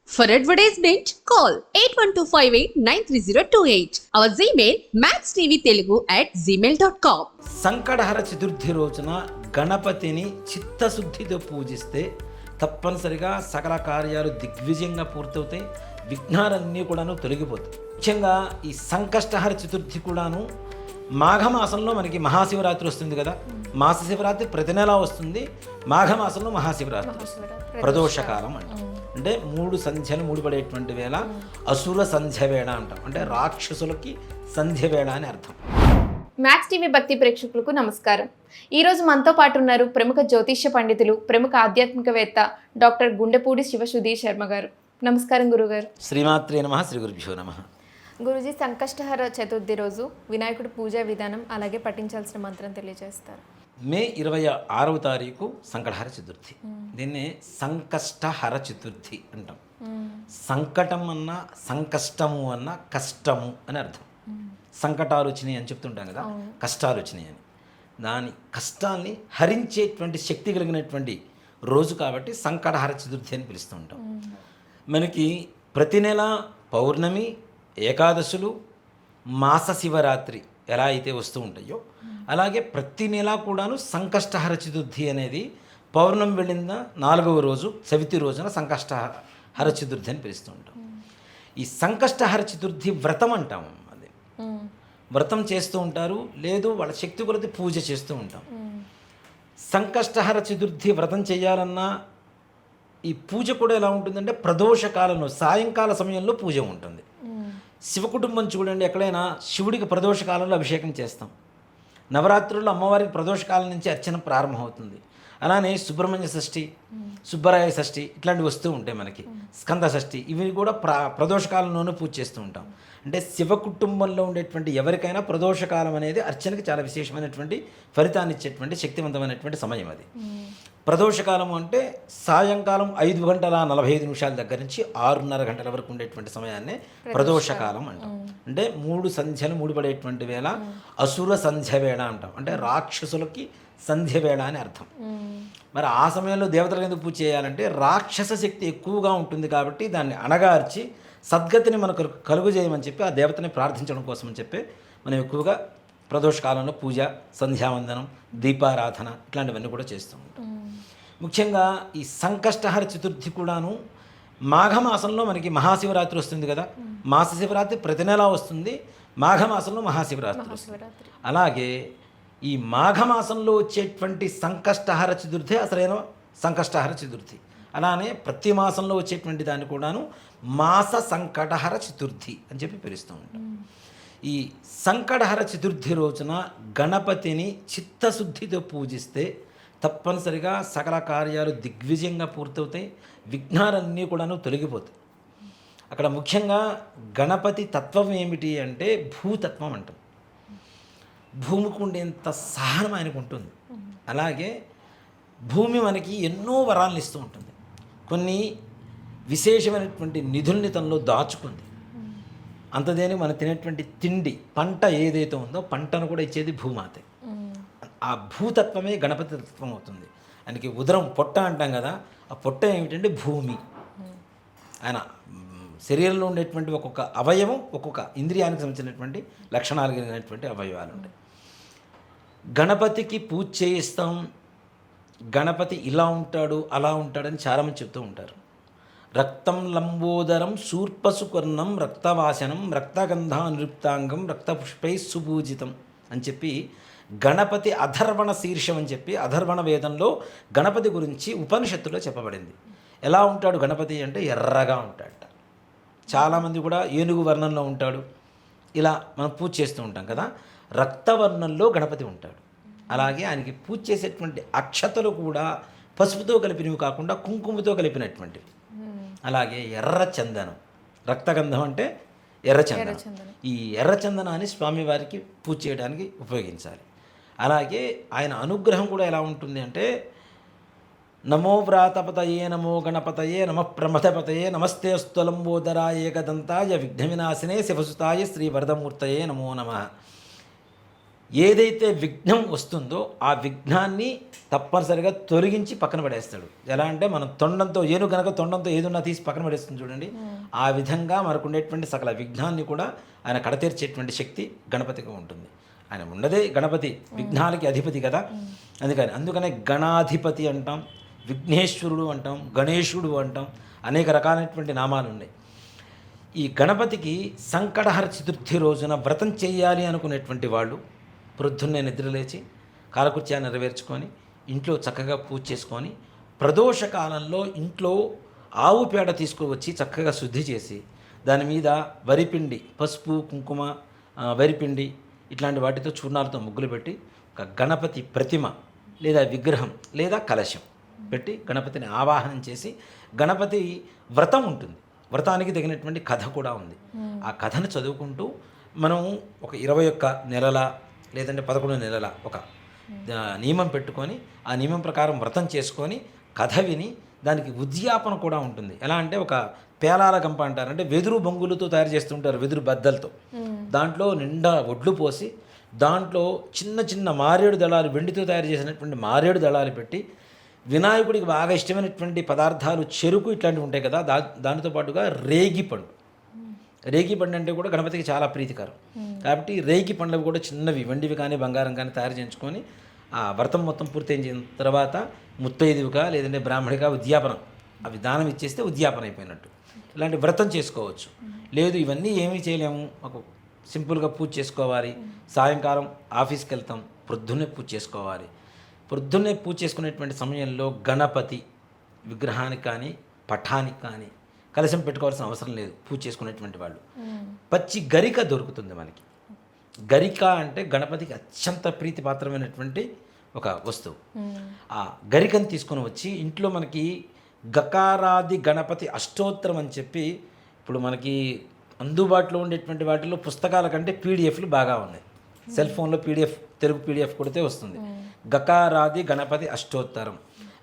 For advertisement, call 8125893028. Our Gmail maxtvtelugu@gmail.com. Sankatahara Chaturthi రోజున గణపతిని చిత్తశుద్ధితో పూజిస్తే తప్పనిసరిగా సకల కార్యాలు దిగ్విజయంగా పూర్తవుతాయి, విఘ్నాలన్నీ కూడాను తొలగిపోతాయి. ముఖ్యంగా ఈ సంకష్టహర చతుర్థి కూడాను మాఘమాసంలో మనకి మహాశివరాత్రి వస్తుంది కదా. మాస శివరాత్రి ప్రతి నెలా వస్తుంది. మాఘమాసంలో మహాశివరాత్రి ప్రదోషకాలం అంటే 3 సంధ్యలు ముడిపడేటువంటి వేళ అసుర సంధ్య వేళ అంటాం. అంటే రాక్షసులకి సంధ్య వేళ అని అర్థం. మ్యాక్స్ టీవీ భక్తి ప్రేక్షకులకు నమస్కారం. ఈరోజు మనతో పాటు ఉన్నారు ప్రముఖ జ్యోతిష్య పండితులు, ప్రముఖ ఆధ్యాత్మికవేత్త డాక్టర్ గుండెపూడి శివసుధీర్ శర్మ గారు. నమస్కారం గురుగారు. శ్రీమాత్రే నమః, శ్రీ గురుభ్యో నమః. గురుజీ, సంకష్టహర చతుర్థి రోజు వినాయకుడి పూజా విధానం అలాగే పఠించాల్సిన మంత్రం తెలియజేస్తారు. మే 26వ తారీఖు సంకటహర చతుర్థి. దీన్ని సంకష్టహర చతుర్థి అంటాం. సంకటం అన్నా, సంకష్టము అన్నా కష్టము అని అర్థం. సంకటాలు వచ్చినాయి అని చెప్తుంటాం కదా, కష్టాలు వచ్చినాయి అని. దాని కష్టాల్ని హరించేటువంటి శక్తి కలిగినటువంటి రోజు కాబట్టి సంకటహర చతుర్థి అని పిలుస్తూ ఉంటాం. మనకి ప్రతి నెల పౌర్ణమి, ఏకాదశులు, మాస శివరాత్రి ఎలా అయితే వస్తూ ఉంటాయో అలాగే ప్రతి నెల కూడాను సంకష్టహర చతుర్థి అనేది పౌర్ణమి వెళ్ళిన 4వ రోజు చవితి రోజున సంకష్టహర చతుర్థి అని పిలుస్తూ ఉంటాం. ఈ సంకష్టహర చతుర్థి వ్రతం అంటాం. అది వ్రతం చేస్తూ ఉంటారు, లేదు వాళ్ళ శక్తి కొలది పూజ చేస్తూ ఉంటాం. సంకష్టహర చతుర్థి వ్రతం చేయాలన్నా ఈ పూజ కూడా ఎలా ఉంటుందంటే ప్రదోష కాలంలో సాయంకాల సమయంలో పూజ ఉంటుంది. శివ కుటుంబం చూడండి, ఎక్కడైనా శివుడికి ప్రదోష కాలంలో అభిషేకం చేస్తాం. నవరాత్రుల్లో అమ్మవారికి ప్రదోషకాలం నుంచి అర్చన ప్రారంభమవుతుంది. అలానే సుబ్రహ్మణ్య షష్ఠి, సుబ్బరాయ షష్ఠి ఇట్లాంటివి వస్తూ ఉంటాయి మనకి. స్కంద షష్ఠి ఇవి కూడా ప్రదోషకాలంలోనూ పూజ చేస్తూ ఉంటాం. అంటే శివ కుటుంబంలో ఉండేటువంటి ఎవరికైనా ప్రదోషకాలం అనేది అర్చనకి చాలా విశేషమైనటువంటి ఫలితాన్ని ఇచ్చేటువంటి శక్తివంతమైనటువంటి సమయం అది. ప్రదోషకాలం అంటే సాయంకాలం 5:45 దగ్గర నుంచి 6:30 గంటల వరకు ఉండేటువంటి సమయాన్నే ప్రదోషకాలం అంటాం. అంటే 3 సంధ్యలు ముడిపడేటువంటి వేళ అసుర సంధ్య వేళ అంటాం. అంటే రాక్షసులకి సంధ్య వేళ అని అర్థం. మరి ఆ సమయంలో దేవతలకు ఎందుకు పూజ చేయాలంటే రాక్షస శక్తి ఎక్కువగా ఉంటుంది కాబట్టి దాన్ని అణగార్చి సద్గతిని మనకు కలుగుజేయమని చెప్పి ఆ దేవతని ప్రార్థించడం కోసం అని చెప్పి మనం ఎక్కువగా ప్రదోషకాలంలో పూజ, సంధ్యావందనం, దీపారాధన ఇట్లాంటివన్నీ కూడా చేస్తూ ఉంటాం. ముఖ్యంగా ఈ సంకష్టహర చతుర్థి కూడాను మాఘమాసంలో మనకి మహాశివరాత్రి వస్తుంది కదా. మాస శివరాత్రి ప్రతి నెలా వస్తుంది, మాఘమాసంలో మహాశివరాత్రి వస్తుంది. అలాగే ఈ మాఘమాసంలో వచ్చేటువంటి సంకష్టహర చతుర్థి అసలైన సంకష్టహర చతుర్థి. అలానే ప్రతి మాసంలో వచ్చేటువంటి దాన్ని కూడాను మాస సంకటహర చతుర్థి అని చెప్పి పిలుస్తూ ఉంటాం. ఈ సంకటహర చతుర్థి రోజున గణపతిని చిత్తశుద్ధితో పూజిస్తే తప్పనిసరిగా సకల కార్యాలు దిగ్విజయంగా పూర్తవుతాయి, విఘ్నాలన్నీ కూడాను తొలగిపోతాయి. అక్కడ ముఖ్యంగా గణపతి తత్వం ఏమిటి అంటే భూతత్వం అంటాం. భూమికి ఉండేంత సహనం ఆయనకు ఉంటుంది. అలాగే భూమి మనకి ఎన్నో వరాలను ఇస్తూ ఉంటుంది. కొన్ని విశేషమైనటువంటి నిధుల్ని తనలో దాచుకుంది. అంతదేని మనం తినేటువంటి తిండి, పంట ఏదైతే ఉందో పంటను కూడా ఇచ్చేది భూమాతే. ఆ భూతత్వమే గణపతి తత్వం అవుతుంది. ఆయనకి ఉదరం పొట్ట అంటాం కదా, ఆ పొట్ట ఏమిటంటే భూమి. ఆయన శరీరంలో ఉండేటువంటి ఒక్కొక్క అవయవం ఒక్కొక్క ఇంద్రియానికి సంబంధించినటువంటి లక్షణాలు కలిగినటువంటి అవయవాలు ఉంటాయి. గణపతికి పూజ చేయిస్తాం, గణపతి ఇలా ఉంటాడు అలా ఉంటాడని చాలామంది చెప్తూ ఉంటారు. రక్తం లంబోదరం శూర్పసుకర్ణం రక్తవాసనం రక్తగంధానురుక్తాంగం రక్తపుష్పై సుపూజితం అని చెప్పి గణపతి అధర్వణ శీర్షం అని చెప్పి అధర్వణ వేదంలో గణపతి గురించి ఉపనిషత్తులో చెప్పబడింది. ఎలా ఉంటాడు గణపతి అంటే ఎర్రగా ఉంటాడట. చాలామంది కూడా ఏనుగు వర్ణంలో ఉంటాడు ఇలా మనం పూజ చేస్తూ ఉంటాం కదా. రక్తవర్ణంలో గణపతి ఉంటాడు. అలాగే ఆయనకి పూజ చేసేటువంటి అక్షతలు కూడా పసుపుతో కలిపినవి కాకుండా కుంకుమతో కలిపినటువంటివి. అలాగే ఎర్ర చందనం, రక్తగంధం అంటే ఎర్రచందనం. ఈ ఎర్రచందనాన్ని స్వామివారికి పూజ చేయడానికి ఉపయోగించాలి. అలాగే ఆయన అనుగ్రహం కూడా ఎలా ఉంటుంది అంటే నమో వ్రాతపతయే నమో గణపతయే నమ ప్రమథపతయే నమస్తే స్థలంబోదరాయ ఏకదంతాయ విఘ్నవినాశినే శివసుతాయ శ్రీ వరదమూర్తయే నమో నమః. ఏదైతే విఘ్నం వస్తుందో ఆ విఘ్నాన్ని తప్పనిసరిగా తొలగించి పక్కన పడేస్తాడు. ఎలా అంటే మనం తొండంతో కనుక తొండంతో ఏదున్నా తీసి పక్కన పడేస్తుంది చూడండి. ఆ విధంగా మనకు ఉండేటువంటి సకల విఘ్నాన్ని కూడా ఆయన కడతీర్చేటువంటి శక్తి గణపతికి ఉంటుంది. ఆయన ఉన్నదే గణపతి, విఘ్నాలకి అధిపతి కదా. అందుకనే గణాధిపతి అంటాం, విఘ్నేశ్వరుడు అంటాం, గణేశుడు అంటాం, అనేక రకాలైనటువంటి నామాలు ఉన్నాయి. ఈ గణపతికి సంకటహర చతుర్థి రోజున వ్రతం చేయాలి అనుకునేటువంటి వాళ్ళు ప్రొద్దున్నే నిద్రలేచి కాలకృత్యాన్ని నెరవేర్చుకొని ఇంట్లో చక్కగా పూజ చేసుకొని ప్రదోష కాలంలో ఇంట్లో ఆవు పేడ తీసుకువచ్చి చక్కగా శుద్ధి చేసి దాని మీద వరిపిండి, పసుపు, కుంకుమ, వరిపిండి ఇట్లాంటి వాటితో చూర్ణాలతో ముగ్గులు పెట్టి ఒక గణపతి ప్రతిమ లేదా విగ్రహం లేదా కలశం పెట్టి గణపతిని ఆవాహనం చేసి గణపతి వ్రతం ఉంటుంది. వ్రతానికి తగినటువంటి కథ కూడా ఉంది. ఆ కథను చదువుకుంటూ మనం ఒక 21 నెలల లేదంటే 11 నెలల ఒక నియమం పెట్టుకొని ఆ నియమం ప్రకారం వ్రతం చేసుకొని కథ విని దానికి ఉద్యాపన కూడా ఉంటుంది. ఎలా అంటే ఒక పేలాల గంప అంటారు, అంటే వెదురు బొంగులతో తయారు చేస్తుంటారు, వెదురు బద్దలతో. దాంట్లో నిండా ఒడ్లు పోసి దాంట్లో చిన్న చిన్న మారేడు దళాలు, వెండితో తయారు చేసినటువంటి మారేడు దళాలు పెట్టి వినాయకుడికి బాగా ఇష్టమైనటువంటి పదార్థాలు చెరుకు ఇట్లాంటివి ఉంటాయి కదా, దానితో పాటుగా రేగిపండు. రేగిపండు అంటే కూడా గణపతికి చాలా ప్రీతికరం కాబట్టి రేగి పండ్లు కూడా చిన్నవి వెండివి కానీ బంగారం కానీ తయారు చేయించుకొని ఆ వ్రతం మొత్తం పూర్తయిన తర్వాత ముత్తైదువుగా లేదంటే బ్రాహ్మడిగా ఉద్యాపనం అవి దానం ఇచ్చేస్తే ఉద్యాపన అయిపోయినట్టు. ఇలాంటి వ్రతం చేసుకోవచ్చు. లేదు ఇవన్నీ ఏమీ చేయలేము, ఒక సింపుల్గా పూజ చేసుకోవాలి, సాయంకాలం ఆఫీస్కి వెళ్తాం, ప్రొద్దున్నే పూజ చేసుకోవాలి. ప్రొద్దున్నే పూజ చేసుకునేటువంటి సమయంలో గణపతి విగ్రహానికి కానీ పటానికి కానీ కలశం పెట్టుకోవాల్సిన అవసరం లేదు. పూజ చేసుకునేటువంటి వాళ్ళు పచ్చి గరిక దొరుకుతుంది మనకి. గరిక అంటే గణపతికి అత్యంత ప్రీతిపాత్రమైనటువంటి ఒక వస్తువు. ఆ గరికను తీసుకొని వచ్చి ఇంట్లో మనకి గకారాది గణపతి అష్టోత్తరం అని చెప్పి ఇప్పుడు మనకి అందుబాటులో ఉండేటువంటి వాటిలో పుస్తకాల కంటే పీడిఎఫ్లు బాగా ఉన్నాయి. సెల్ ఫోన్లో పీడిఎఫ్, తెలుగు పీడిఎఫ్ కొడితే వస్తుంది. గకారాది గణపతి అష్టోత్తరం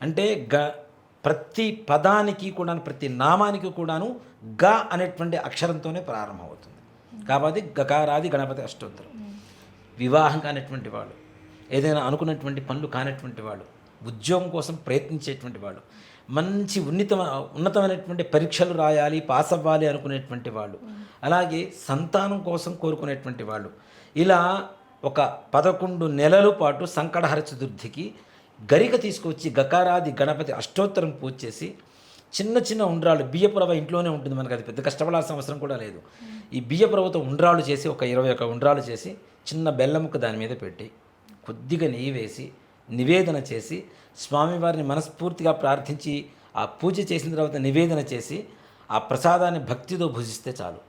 అంటే ప్రతి పదానికి కూడా, ప్రతి నామానికి కూడాను గ అనేటువంటి అక్షరంతోనే ప్రారంభమవుతుంది. కాబట్టి గకారాది గణపతి అష్టోత్తరం. వివాహం కానిటువంటి వాళ్ళు, ఏదైనా అనుకున్నటువంటి పనులు కానిటువంటి వాళ్ళు, ఉద్యోగం కోసం ప్రయత్నించేటువంటి వాళ్ళు, మంచి ఉన్నతమైనటువంటి పరీక్షలు రాయాలి, పాస్ అవ్వాలి అనుకునేటువంటి వాళ్ళు, అలాగే సంతానం కోసం కోరుకునేటువంటి వాళ్ళు, ఇలా ఒక 11 నెలల పాటు సంకటహర చతుర్థికి గరిక తీసుకొచ్చి గకారాది గణపతి అష్టోత్తరం పూజ చేసి చిన్న చిన్న ఉండ్రాళ్ళు, బియ్యపు రవ్వ ఇంట్లోనే ఉంటుంది మనకు, అది పెద్ద కష్టపడాల్సిన అవసరం కూడా లేదు. ఈ బియ్యపు రవ్వతో ఉండ్రాళ్ళు చేసి ఒక 21 ఉండ్రాళ్ళు చేసి చిన్న బెల్లం ముక్క దాని మీద పెట్టి కొద్దిగా నెయ్యి వేసి నివేదన చేసి స్వామివారిని మనస్ఫూర్తిగా ప్రార్థించి ఆ పూజ చేసిన తర్వాత నివేదన చేసి ఆ ప్రసాదాన్ని భక్తితో భుజిస్తే చాలు,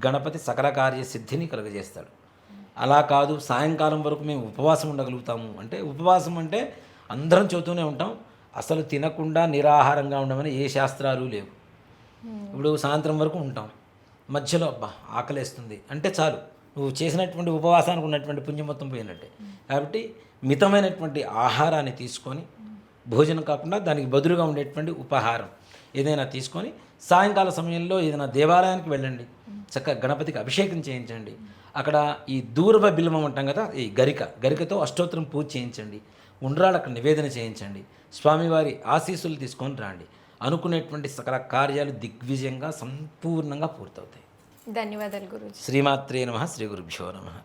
గణపతి సకల కార్య సిద్ధిని కలుగజేస్తాడు. అలా కాదు సాయంకాలం వరకు మేము ఉపవాసం ఉండగలుగుతాము అంటే, ఉపవాసం అంటే అందరం చెబుతూనే ఉంటాం, అసలు తినకుండా నిరాహారంగా ఉండమని ఏ శాస్త్రాలు లేవు. ఇప్పుడు సాయంత్రం వరకు ఉంటాం, మధ్యలో అబ్బా ఆకలేస్తుంది అంటే చాలు, నువ్వు చేసినటువంటి ఉపవాసానికి ఉన్నటువంటి పుణ్యం మొత్తం పోయినట్టే. కాబట్టి మితమైనటువంటి ఆహారాన్ని తీసుకొని, భోజనం కాకుండా దానికి బదులుగా ఉండేటువంటి ఉపహారం ఏదైనా తీసుకొని సాయంకాల సమయంలో ఏదైనా దేవాలయానికి వెళ్ళండి, చక్కగా గణపతికి అభిషేకం చేయించండి. అక్కడ ఈ దూర్వ బిల్వం అంటాం కదా, ఈ గరికతో అష్టోత్తరం పూజ చేయించండి, ఉండ్రాళ్ళు అక్కడ నివేదన చేయించండి, స్వామివారి ఆశీస్సులు తీసుకొని రండి. అనుకునేటువంటి సకల కార్యాలు దిగ్విజయంగా సంపూర్ణంగా పూర్తవుతాయి. ధన్యవాదాలు గురుజీ. శ్రీమాత్రే నమః. శ్రీ గురుభ్యో నమః.